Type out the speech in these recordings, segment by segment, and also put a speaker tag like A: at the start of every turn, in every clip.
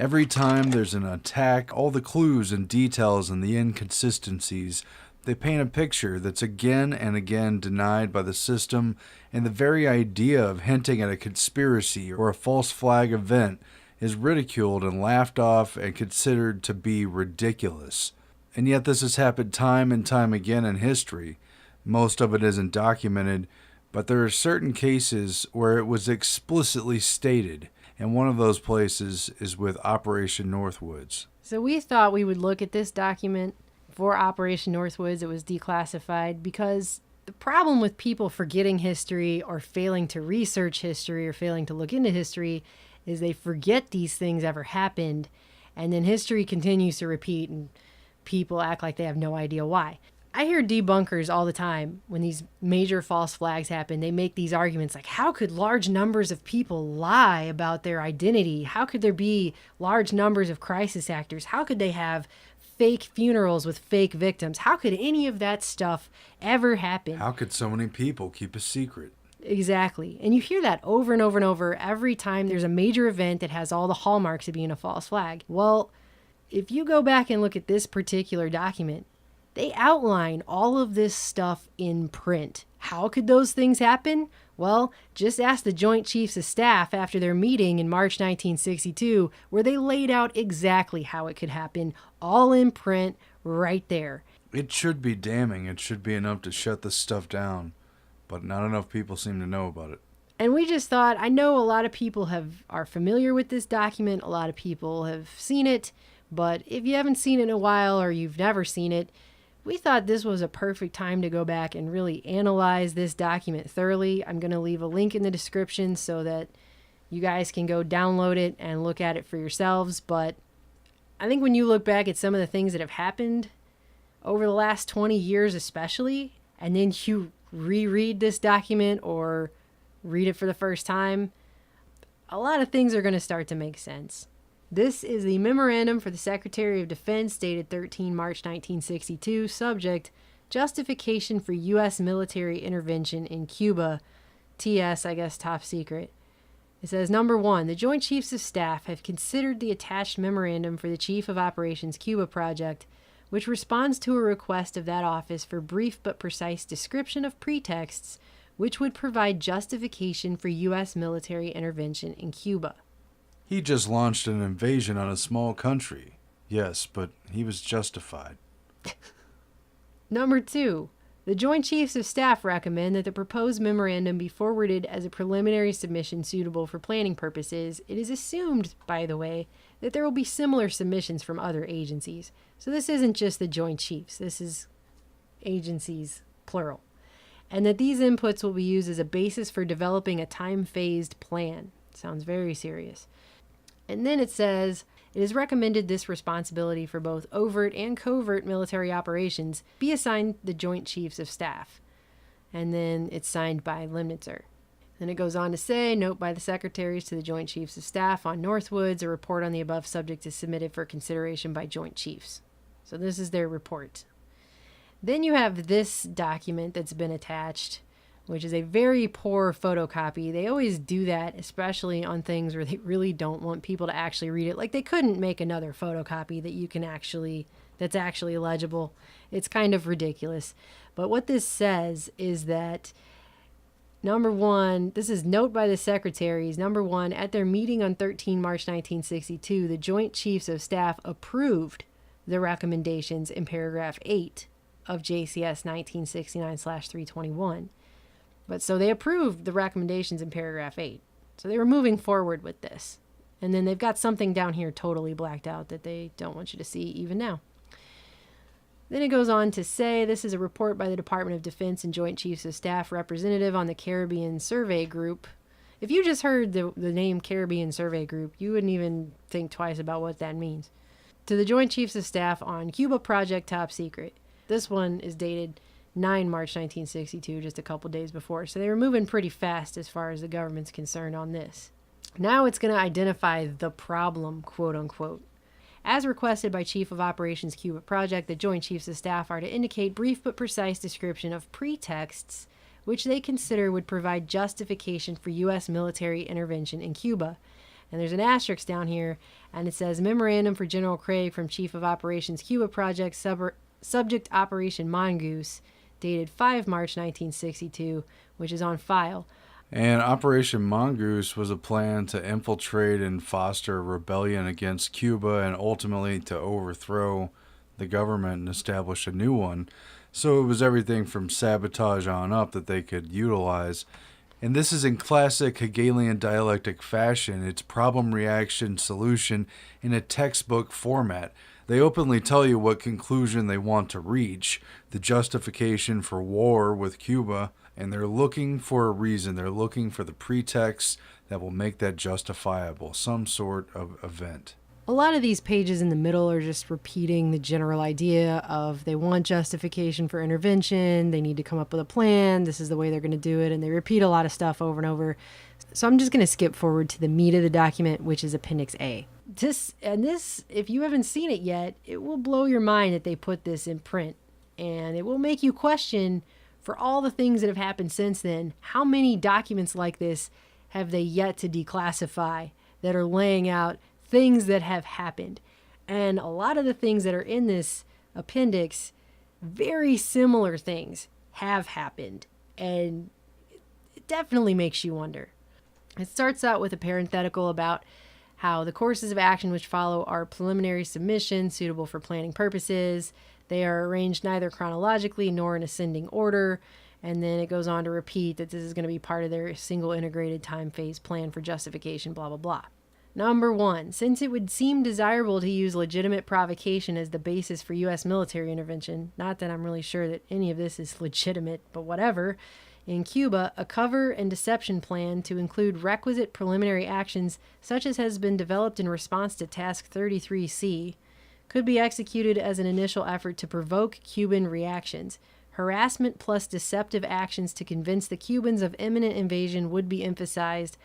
A: Every time there's an attack, all the clues and details and the inconsistencies, they paint a picture that's again and again denied by the system, and the very idea of hinting at a conspiracy or a false flag event is ridiculed and laughed off and considered to be ridiculous. And yet this has happened time and time again in history. Most of it isn't documented, but there are certain cases where it was explicitly stated, and one of those places is with Operation Northwoods.
B: So we thought we would look at this document for Operation Northwoods. It was declassified because the problem with people forgetting history or failing to research history or failing to look into history is they forget these things ever happened, and then history continues to repeat and people act like they have no idea why. I hear debunkers all the time when these major false flags happen. They make these arguments like, how could large numbers of people lie about their identity? How could there be large numbers of crisis actors? How could they have fake funerals with fake victims? How could any of that stuff ever happen?
A: How could so many people keep a secret?
B: Exactly. And you hear that over and over and over every time there's a major event that has all the hallmarks of being a false flag. Well, if you go back and look at this particular document, they outline all of this stuff in print. How could those things happen? Well, just ask the Joint Chiefs of Staff after their meeting in March 1962, where they laid out exactly how it could happen, all in print, right there.
A: It should be damning. It should be enough to shut this stuff down, but not enough people seem to know about it.
B: And we just thought, I know a lot of people are familiar with this document, a lot of people have seen it, but if you haven't seen it in a while or you've never seen it, we thought this was a perfect time to go back and really analyze this document thoroughly. I'm going to leave a link in the description so that you guys can go download it and look at it for yourselves. But I think when you look back at some of the things that have happened over the last 20 years especially, and then you reread this document or read it for the first time, a lot of things are going to start to make sense. This is the memorandum for the Secretary of Defense dated 13 March 1962, subject, justification for U.S. military intervention in Cuba, TS, I guess, top secret. It says, number 1, the Joint Chiefs of Staff have considered the attached memorandum for the Chief of Operations Cuba project, which responds to a request of that office for brief but precise description of pretexts which would provide justification for U.S. military intervention in Cuba.
A: He just launched an invasion on a small country. Yes, but he was justified.
B: Number 2, the Joint Chiefs of Staff recommend that the proposed memorandum be forwarded as a preliminary submission suitable for planning purposes. It is assumed, by the way, that there will be similar submissions from other agencies. So this isn't just the Joint Chiefs. This is agencies, plural. And that these inputs will be used as a basis for developing a time-phased plan. Sounds very serious. And then it says, it is recommended this responsibility for both overt and covert military operations be assigned the Joint Chiefs of Staff. And then it's signed by Lemnitzer. Then it goes on to say, note by the secretaries to the Joint Chiefs of Staff on Northwoods, a report on the above subject is submitted for consideration by Joint Chiefs. So this is their report. Then you have this document that's been attached, which is a very poor photocopy. They always do that, especially on things where they really don't want people to actually read it. Like they couldn't make another photocopy that's actually legible. It's kind of ridiculous. But what this says is that, number 1, this is note by the secretaries. Number 1, at their meeting on 13 March 1962, the Joint Chiefs of Staff approved the recommendations in paragraph 8 of JCS 1969/321. But so they approved the recommendations in paragraph 8. So they were moving forward with this. And then they've got something down here totally blacked out that they don't want you to see even now. Then it goes on to say, this is a report by the Department of Defense and Joint Chiefs of Staff representative on the Caribbean Survey Group. If you just heard the name Caribbean Survey Group, you wouldn't even think twice about what that means. To the Joint Chiefs of Staff on Cuba Project Top Secret. This one is dated 9 March 1962, just a couple days before. So they were moving pretty fast as far as the government's concerned on this. Now it's going to identify the problem, quote unquote. As requested by Chief of Operations Cuba Project, the Joint Chiefs of Staff are to indicate brief but precise description of pretexts which they consider would provide justification for U.S. military intervention in Cuba. And there's an asterisk down here, and it says Memorandum for General Craig from Chief of Operations Cuba Project Subject Operation Mongoose, dated 5 March 1962, which is on file.
A: And Operation Mongoose was a plan to infiltrate and foster a rebellion against Cuba and ultimately to overthrow the government and establish a new one. So it was everything from sabotage on up that they could utilize. And this is in classic Hegelian dialectic fashion. It's problem, reaction, solution in a textbook format. They openly tell you what conclusion they want to reach, the justification for war with Cuba, and they're looking for a reason. They're looking for the pretext that will make that justifiable, some sort of event.
B: A lot of these pages in the middle are just repeating the general idea of they want justification for intervention, they need to come up with a plan, this is the way they're going to do it, and they repeat a lot of stuff over and over. So I'm just going to skip forward to the meat of the document, which is Appendix A. This, if you haven't seen it yet, it will blow your mind that they put this in print, and it will make you question, for all the things that have happened since then, how many documents like this have they yet to declassify that are laying out things that have happened. And a lot of the things that are in this appendix, very similar things have happened. And it definitely makes you wonder. It starts out with a parenthetical about how the courses of action which follow are preliminary submissions suitable for planning purposes. They are arranged neither chronologically nor in ascending order. And then it goes on to repeat that this is going to be part of their single integrated time phase plan for justification, blah, blah, blah. Number 1, since it would seem desirable to use legitimate provocation as the basis for U.S. military intervention, not that I'm really sure that any of this is legitimate, but whatever, in Cuba, a cover and deception plan to include requisite preliminary actions such as has been developed in response to Task 33C could be executed as an initial effort to provoke Cuban reactions. Harassment plus deceptive actions to convince the Cubans of imminent invasion would be emphasized.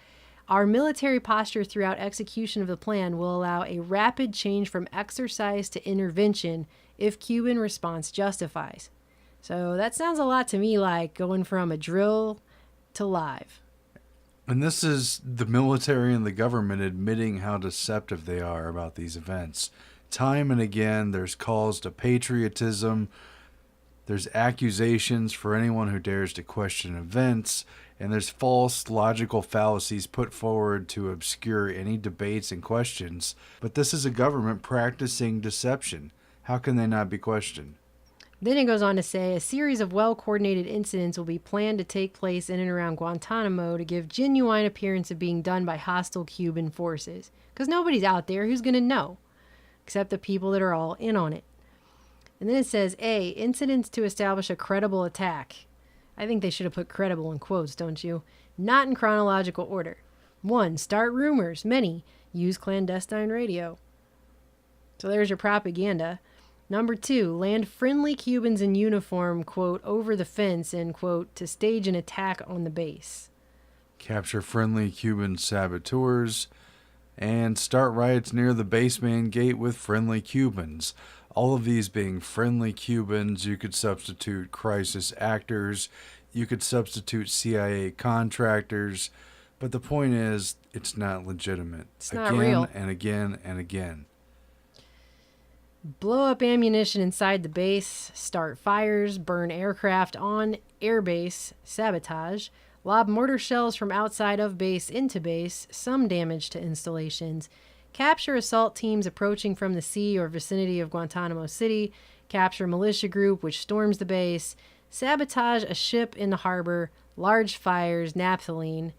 B: Our military posture throughout execution of the plan will allow a rapid change from exercise to intervention if Cuban response justifies. So that sounds a lot to me like going from a drill to live.
A: And this is the military and the government admitting how deceptive they are about these events. Time and again, there's calls to patriotism. There's accusations for anyone who dares to question events. And there's false logical fallacies put forward to obscure any debates and questions. But this is a government practicing deception. How can they not be questioned?
B: Then it goes on to say, a series of well-coordinated incidents will be planned to take place in and around Guantanamo to give genuine appearance of being done by hostile Cuban forces. Because nobody's out there who's going to know, except the people that are all in on it. And then it says, A, incidents to establish a credible attack. I think they should have put credible in quotes, don't you? Not in chronological order. 1, start rumors. Many, use clandestine radio. So there's your propaganda. Number 2, land friendly Cubans in uniform, quote, over the fence, end quote, to stage an attack on the base.
A: Capture friendly Cuban saboteurs and start riots near the baseman gate with friendly Cubans. All of these being friendly Cubans. You could substitute crisis actors. You could substitute CIA contractors. But the point is, it's not legitimate.
B: It's not real.
A: And again and again.
B: Blow up ammunition inside the base, start fires, burn aircraft on airbase, sabotage, lob mortar shells from outside of base into base, some damage to installations, capture assault teams approaching from the sea or vicinity of Guantanamo City, capture militia group which storms the base, sabotage a ship in the harbor, large fires, naphthalene,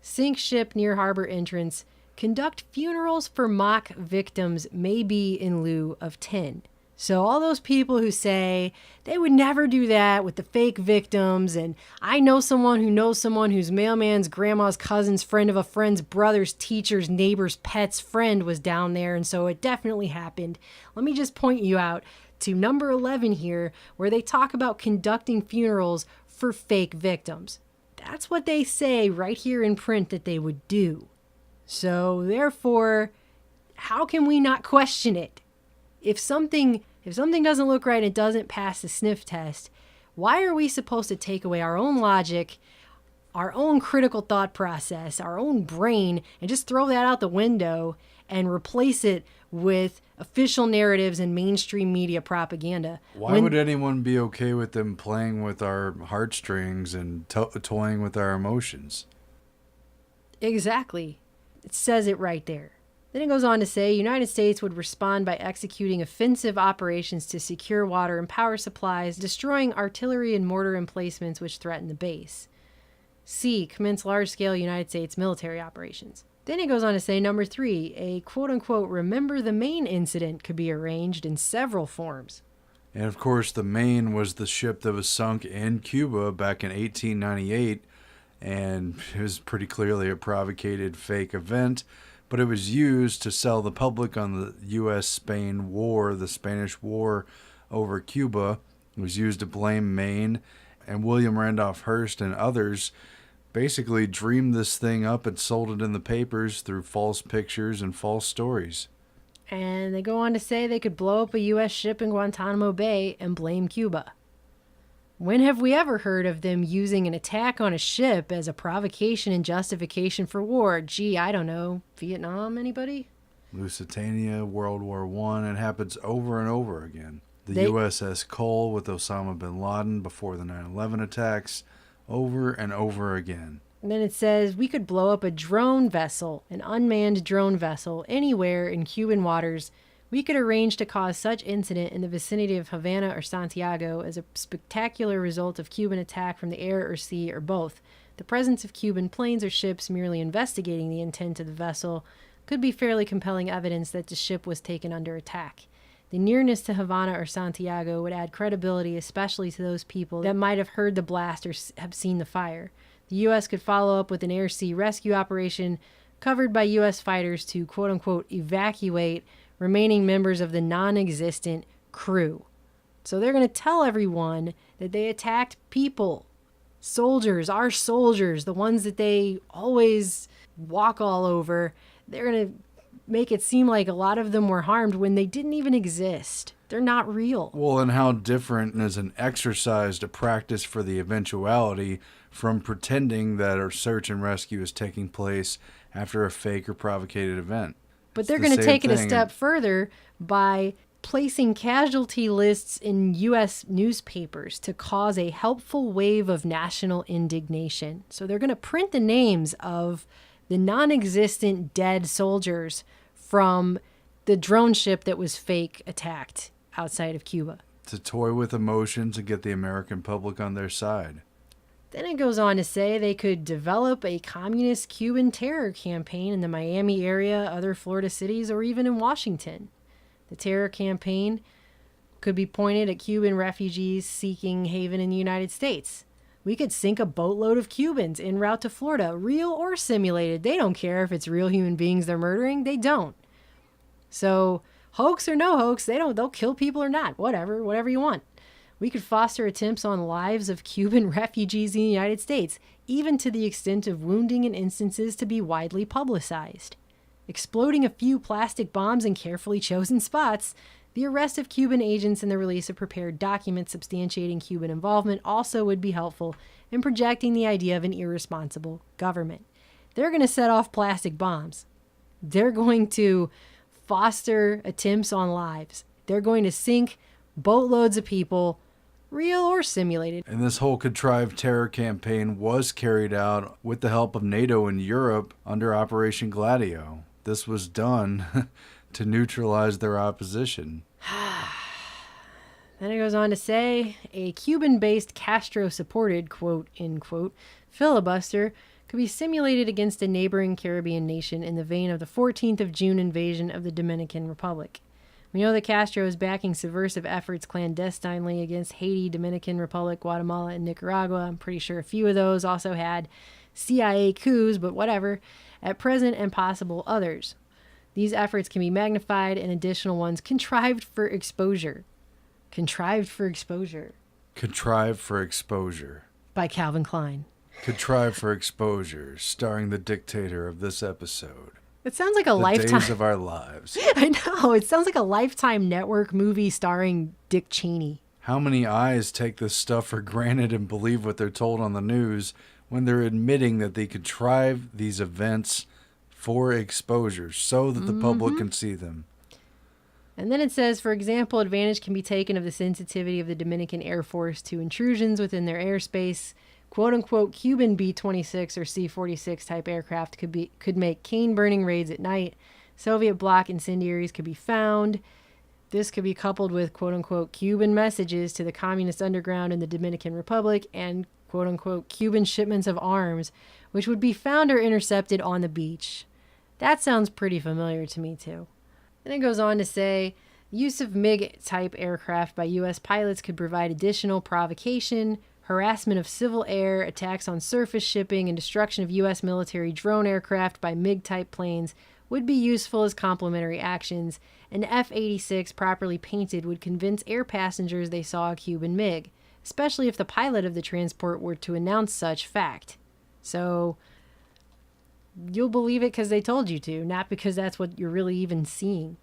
B: sink ship near harbor entrance, conduct funerals for mock victims may be in lieu of 10. So all those people who say they would never do that with the fake victims, and I know someone who knows someone whose mailman's grandma's cousin's friend of a friend's brother's teacher's neighbor's pet's friend was down there, and so it definitely happened. Let me just point you out to number 11 here, where they talk about conducting funerals for fake victims. That's what they say right here in print that they would do. So therefore, how can we not question it? If something doesn't look right and it doesn't pass the sniff test, why are we supposed to take away our own logic, our own critical thought process, our own brain, and just throw that out the window and replace it with official narratives and mainstream media propaganda.
A: Why would anyone be okay with them playing with our heartstrings and toying with our emotions?
B: Exactly. It says it right there. Then it goes on to say, United States would respond by executing offensive operations to secure water and power supplies, destroying artillery and mortar emplacements which threaten the base. C. Commence large-scale United States military operations. Then it goes on to say, number 3, a quote-unquote remember the Maine incident could be arranged in several forms.
A: And of course, the Maine was the ship that was sunk in Cuba back in 1898, and it was pretty clearly a provocated fake event, but it was used to sell the public on the U.S.-Spain War, the Spanish War over Cuba. It was used to blame Maine, and William Randolph Hearst and others basically dreamed this thing up and sold it in the papers through false pictures and false stories.
B: And they go on to say they could blow up a U.S. ship in Guantanamo Bay and blame Cuba. When have we ever heard of them using an attack on a ship as a provocation and justification for war? Gee, I don't know. Vietnam, anybody?
A: Lusitania, World War I, it happens over and over again. The USS Cole with Osama bin Laden before the 9/11 attacks, over and over again.
B: And then it says we could blow up a drone vessel, an unmanned drone vessel, anywhere in Cuban waters. We could arrange to cause such incident in the vicinity of Havana or Santiago as a spectacular result of Cuban attack from the air or sea or both. The presence of Cuban planes or ships merely investigating the intent of the vessel could be fairly compelling evidence that the ship was taken under attack. The nearness to Havana or Santiago would add credibility, especially to those people that might have heard the blast or have seen the fire. The U.S. could follow up with an air-sea rescue operation covered by U.S. fighters to quote-unquote evacuate remaining members of the non-existent crew. So they're going to tell everyone that they attacked people, soldiers, our soldiers, the ones that they always walk all over. They're going to make it seem like a lot of them were harmed when they didn't even exist. They're not real.
A: Well, and how different is an exercise to practice for the eventuality from pretending that a search and rescue is taking place after a fake or provocated event?
B: But they're going to take it a step further by placing casualty lists in U.S. newspapers to cause a helpful wave of national indignation. So they're going to print the names of the non-existent dead soldiers from the drone ship that was fake attacked outside of Cuba.
A: To toy with emotions and get the American public on their side.
B: Then it goes on to say they could develop a communist Cuban terror campaign in the Miami area, other Florida cities, or even in Washington. The terror campaign could be pointed at Cuban refugees seeking haven in the United States. We could sink a boatload of Cubans en route to Florida, real or simulated. They don't care if it's real human beings they're murdering. They don't. So, hoax or no hoax, they'll kill people or not. Whatever you want. We could foster attempts on lives of Cuban refugees in the United States, even to the extent of wounding in instances to be widely publicized. Exploding a few plastic bombs in carefully chosen spots, the arrest of Cuban agents and the release of prepared documents substantiating Cuban involvement also would be helpful in projecting the idea of an irresponsible government. They're going to set off plastic bombs. They're going to foster attempts on lives. They're going to sink boatloads of people, real or simulated.
A: And this whole contrived terror campaign was carried out with the help of NATO in Europe under Operation Gladio. This was done to neutralize their opposition.
B: Then it goes on to say, a Cuban-based Castro-supported, quote-unquote, filibuster could be simulated against a neighboring Caribbean nation in the vein of the 14th of June invasion of the Dominican Republic. We know that Castro is backing subversive efforts clandestinely against Haiti, Dominican Republic, Guatemala, and Nicaragua. I'm pretty sure a few of those also had CIA coups, but whatever, at present and possible others. These efforts can be magnified and additional ones contrived for exposure. Contrived for exposure.
A: Contrived for Exposure.
B: By Calvin Klein.
A: Contrived for Exposure, starring the dictator of this episode.
B: It sounds like a Lifetime.
A: Days of Our Lives.
B: I know. It sounds like a Lifetime Network movie starring Dick Cheney.
A: How many eyes take this stuff for granted and believe what they're told on the news when they're admitting that they contrive these events for exposure so that the public can see them.
B: And then it says, for example, advantage can be taken of the sensitivity of the Dominican Air Force to intrusions within their airspace. Quote-unquote Cuban B-26 or C-46 type aircraft could make cane-burning raids at night. Soviet bloc incendiaries could be found. This could be coupled with quote-unquote Cuban messages to the communist underground in the Dominican Republic and quote-unquote Cuban shipments of arms, which would be found or intercepted on the beach. That sounds pretty familiar to me too. And it goes on to say, use of MiG-type aircraft by U.S. pilots could provide additional provocation, harassment of civil air, attacks on surface shipping, and destruction of U.S. military drone aircraft by MiG-type planes would be useful as complementary actions. An F-86 properly painted would convince air passengers they saw a Cuban MiG, especially if the pilot of the transport were to announce such fact. So you'll believe it because they told you to, not because that's what you're really even seeing.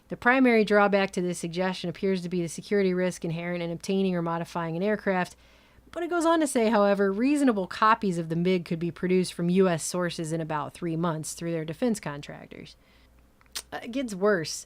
B: The primary drawback to this suggestion appears to be the security risk inherent in obtaining or modifying an aircraft, but it goes on to say, however, reasonable copies of the MiG could be produced from U.S. sources in about 3 months through their defense contractors. It gets worse.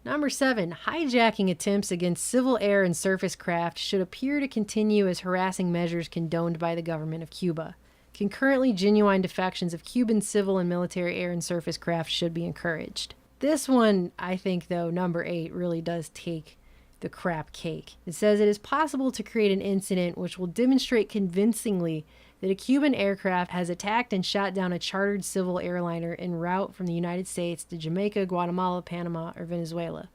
B: Number 7, hijacking attempts against civil air and surface craft should appear to continue as harassing measures condoned by the government of Cuba. Concurrently, genuine defections of Cuban civil and military air and surface craft should be encouraged. This one, I think, though, number 8, really does take the crap cake. It says it is possible to create an incident which will demonstrate convincingly that a Cuban aircraft has attacked and shot down a chartered civil airliner en route from the United States to Jamaica, Guatemala, Panama, or Venezuela.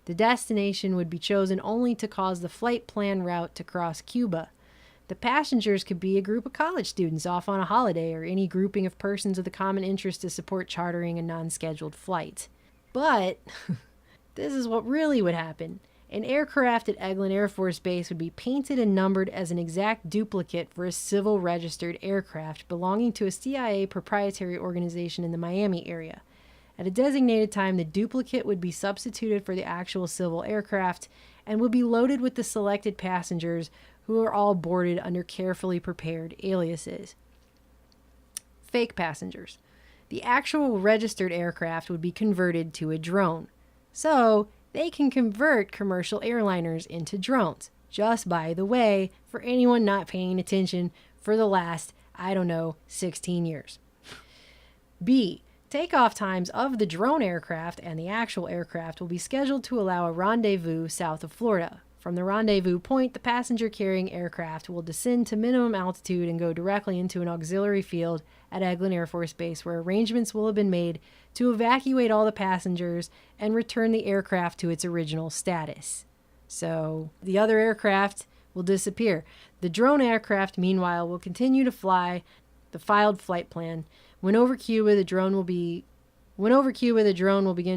B: The destination would be chosen only to cause the flight plan route to cross Cuba. The passengers could be a group of college students off on a holiday or any grouping of persons with a common interest to support chartering a non-scheduled flight. But this is what really would happen. An aircraft at Eglin Air Force Base would be painted and numbered as an exact duplicate for a civil registered aircraft belonging to a CIA proprietary organization in the Miami area. At a designated time, the duplicate would be substituted for the actual civil aircraft and would be loaded with the selected passengers who are all boarded under carefully prepared aliases. Fake passengers. The actual registered aircraft would be converted to a drone. So, they can convert commercial airliners into drones. Just by the way, for anyone not paying attention for the last, 16 years. B. Takeoff times of the drone aircraft and the actual aircraft will be scheduled to allow a rendezvous south of Florida. From the rendezvous point, the passenger-carrying aircraft will descend to minimum altitude and go directly into an auxiliary field at Eglin Air Force Base, where arrangements will have been made to evacuate all the passengers and return the aircraft to its original status. So the other aircraft will disappear. The drone aircraft, meanwhile, will continue to fly the filed flight plan. When over Cuba, the drone will begin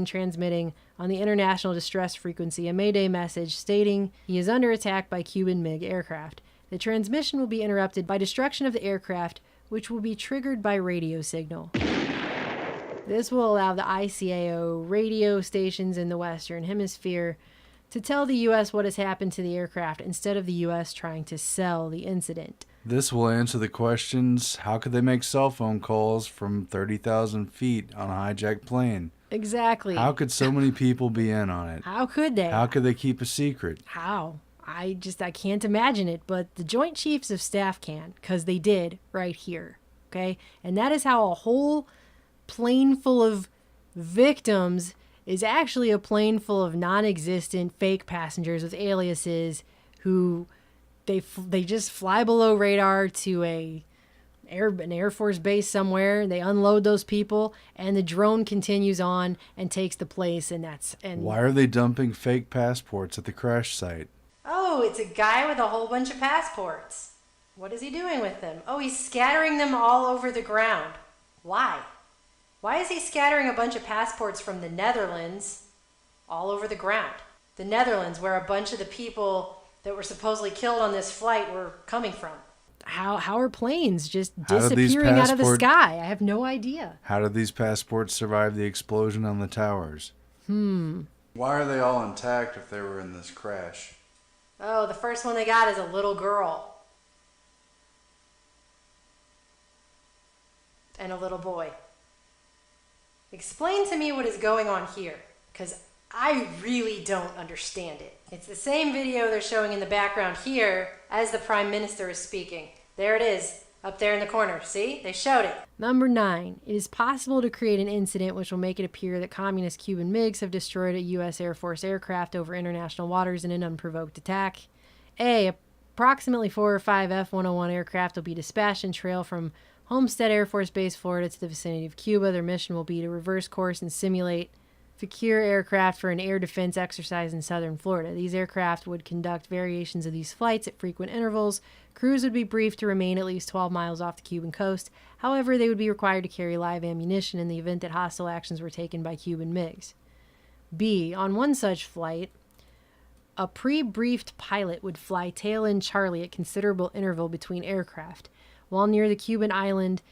B: transmitting on the international distress frequency a Mayday message stating he is under attack by Cuban MiG aircraft. The transmission will be interrupted by destruction of the aircraft, which will be triggered by radio signal. This will allow the ICAO radio stations in the Western Hemisphere to tell the U.S. what has happened to the aircraft instead of the U.S. trying to sell the incident.
A: This will answer the questions, how could they make cell phone calls from 30,000 feet on a hijacked plane?
B: Exactly.
A: How could so many people be in on it?
B: How could they?
A: How could they keep a secret?
B: How? I can't imagine it, but the Joint Chiefs of Staff can, because they did right here, okay? And that is how a whole plane full of victims is actually a plane full of non-existent fake passengers with aliases who they just fly below radar to an Air Force base somewhere. They unload those people, and the drone continues on and takes the place. And
A: why are they dumping fake passports at the crash site?
B: Oh, it's a guy with a whole bunch of passports. What is he doing with them? Oh, he's scattering them all over the ground. Why? Why is he scattering a bunch of passports from the Netherlands all over the ground? The Netherlands, where a bunch of the people that were supposedly killed on this flight were coming from. How are planes just disappearing out of the sky? I have no idea.
A: How did these passports survive the explosion on the towers? Why are they all intact if they were in this crash?
B: Oh, the first one they got is a little girl. and a little boy. Explain to me what is going on here, because I really don't understand it. It's the same video they're showing in the background here as the Prime Minister is speaking. There it is, up there in the corner. See? They showed it. Number 9. It is possible to create an incident which will make it appear that communist Cuban MiGs have destroyed a U.S. Air Force aircraft over international waters in an unprovoked attack. A. Approximately 4 or 5 F-101 aircraft will be dispatched and trail from Homestead Air Force Base, Florida to the vicinity of Cuba. Their mission will be to reverse course and simulate secure aircraft for an air defense exercise in southern Florida. These aircraft would conduct variations of these flights at frequent intervals. Crews would be briefed to remain at least 12 miles off the Cuban coast. However, they would be required to carry live ammunition in the event that hostile actions were taken by Cuban MiGs. B. On one such flight, a pre-briefed pilot would fly tail-end Charlie at considerable interval between aircraft. While near the Cuban island,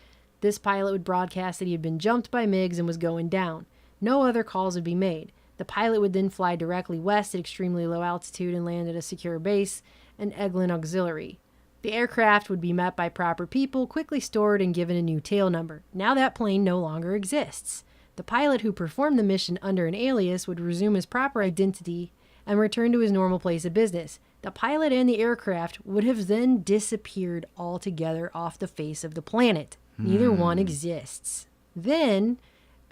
B: this pilot would broadcast that he had been jumped by MiGs and was going down. No other calls would be made. The pilot would then fly directly west at extremely low altitude and land at a secure base, an Eglin auxiliary. The aircraft would be met by proper people, quickly stored, and given a new tail number. Now that plane no longer exists. The pilot who performed the mission under an alias would resume his proper identity and return to his normal place of business. The pilot and the aircraft would have then disappeared altogether off the face of the planet. Neither one exists. Then,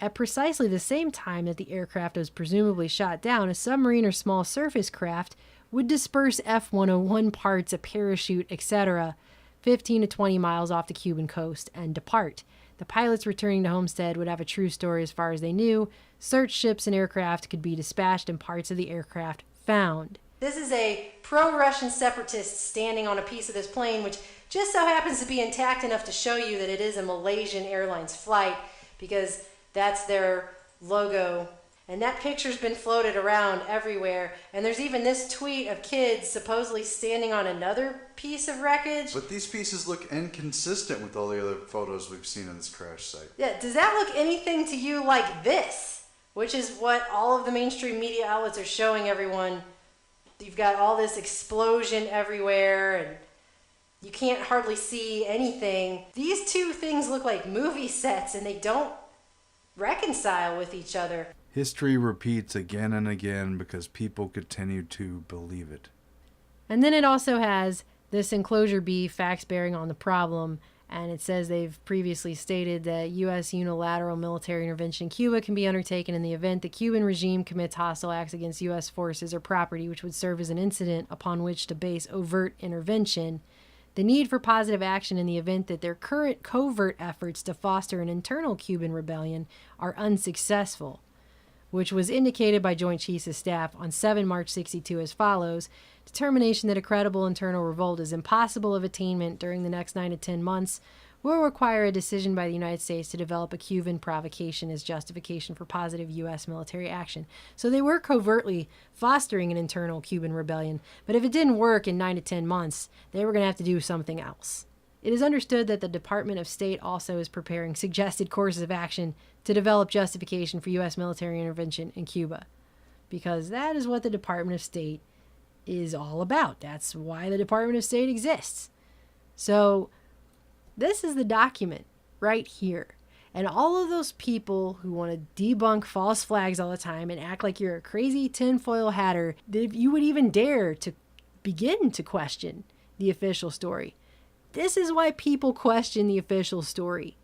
B: at precisely the same time that the aircraft was presumably shot down, a submarine or small surface craft would disperse F-101 parts, a parachute, etc., 15 to 20 miles off the Cuban coast and depart. The pilots returning to Homestead would have a true story as far as they knew. Search ships and aircraft could be dispatched and parts of the aircraft found. This is a pro-Russian separatist standing on a piece of this plane, which just so happens to be intact enough to show you that it is a Malaysian Airlines flight, because that's their logo. And that picture's been floated around everywhere. And there's even this tweet of kids supposedly standing on another piece of wreckage.
A: But these pieces look inconsistent with all the other photos we've seen of this crash site.
B: Yeah, does that look anything to you like this? Which is what all of the mainstream media outlets are showing everyone. You've got all this explosion everywhere, and you can't hardly see anything. These two things look like movie sets, and they don't reconcile with each other.
A: History repeats again and again because people continue to believe it.
B: And then it also has this enclosure B, facts bearing on the problem, and it says they've previously stated that U.S. unilateral military intervention in Cuba can be undertaken in the event the Cuban regime commits hostile acts against U.S. forces or property, which would serve as an incident upon which to base overt intervention. The need for positive action in the event that their current covert efforts to foster an internal Cuban rebellion are unsuccessful, which was indicated by Joint Chiefs of Staff on 7 March 62 as follows: determination that a credible internal revolt is impossible of attainment during the next 9 to 10 months will require a decision by the United States to develop a Cuban provocation as justification for positive U.S. military action. So they were covertly fostering an internal Cuban rebellion, but if it didn't work in 9 to 10 months, they were going to have to do something else. It is understood that the Department of State also is preparing suggested courses of action to develop justification for U.S. military intervention in Cuba, because that is what the Department of State is all about. That's why the Department of State exists. So this is the document right here. And all of those people who want to debunk false flags all the time and act like you're a crazy tinfoil hatter, that you would even dare to begin to question the official story. This is why people question the official story.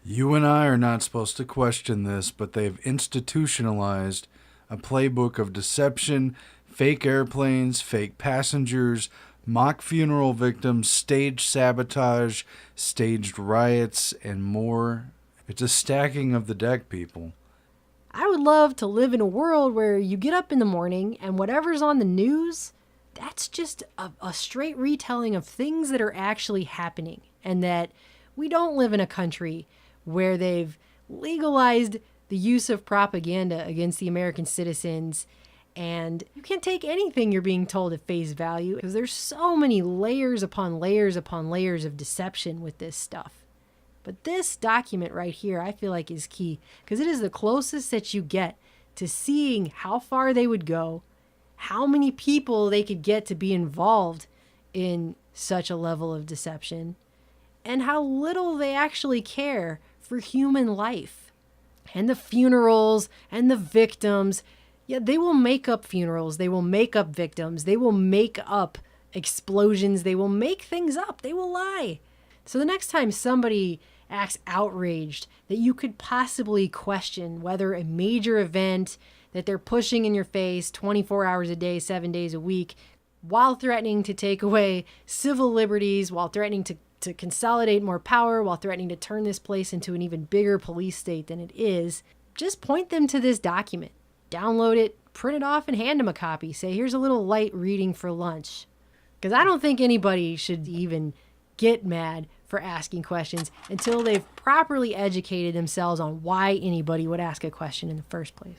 A: You and I are not supposed to question this, but they've institutionalized a playbook of deception, fake airplanes, fake passengers, mock funeral victims, staged sabotage, staged riots, and more. It's a stacking of the deck, people.
B: I would love to live in a world where you get up in the morning and whatever's on the news, that's just a straight retelling of things that are actually happening, and that we don't live in a country where they've legalized the use of propaganda against the American citizens, and you can't take anything you're being told at face value, because there's so many layers upon layers upon layers of deception with this stuff. But this document right here, I feel like, is key, because it is the closest that you get to seeing how far they would go, how many people they could get to be involved in such a level of deception, and how little they actually care for human life. And the funerals and the victims, yeah, they will make up funerals. They will make up victims. They will make up explosions. They will make things up. They will lie. So the next time somebody acts outraged that you could possibly question whether a major event that they're pushing in your face 24 hours a day, 7 days a week, while threatening to take away civil liberties, while threatening to consolidate more power, while threatening to turn this place into an even bigger police state than it is, just point them to this document. Download it, print it off, and hand them a copy. Say, here's a little light reading for lunch. Because I don't think anybody should even get mad for asking questions until they've properly educated themselves on why anybody would ask a question in the first place.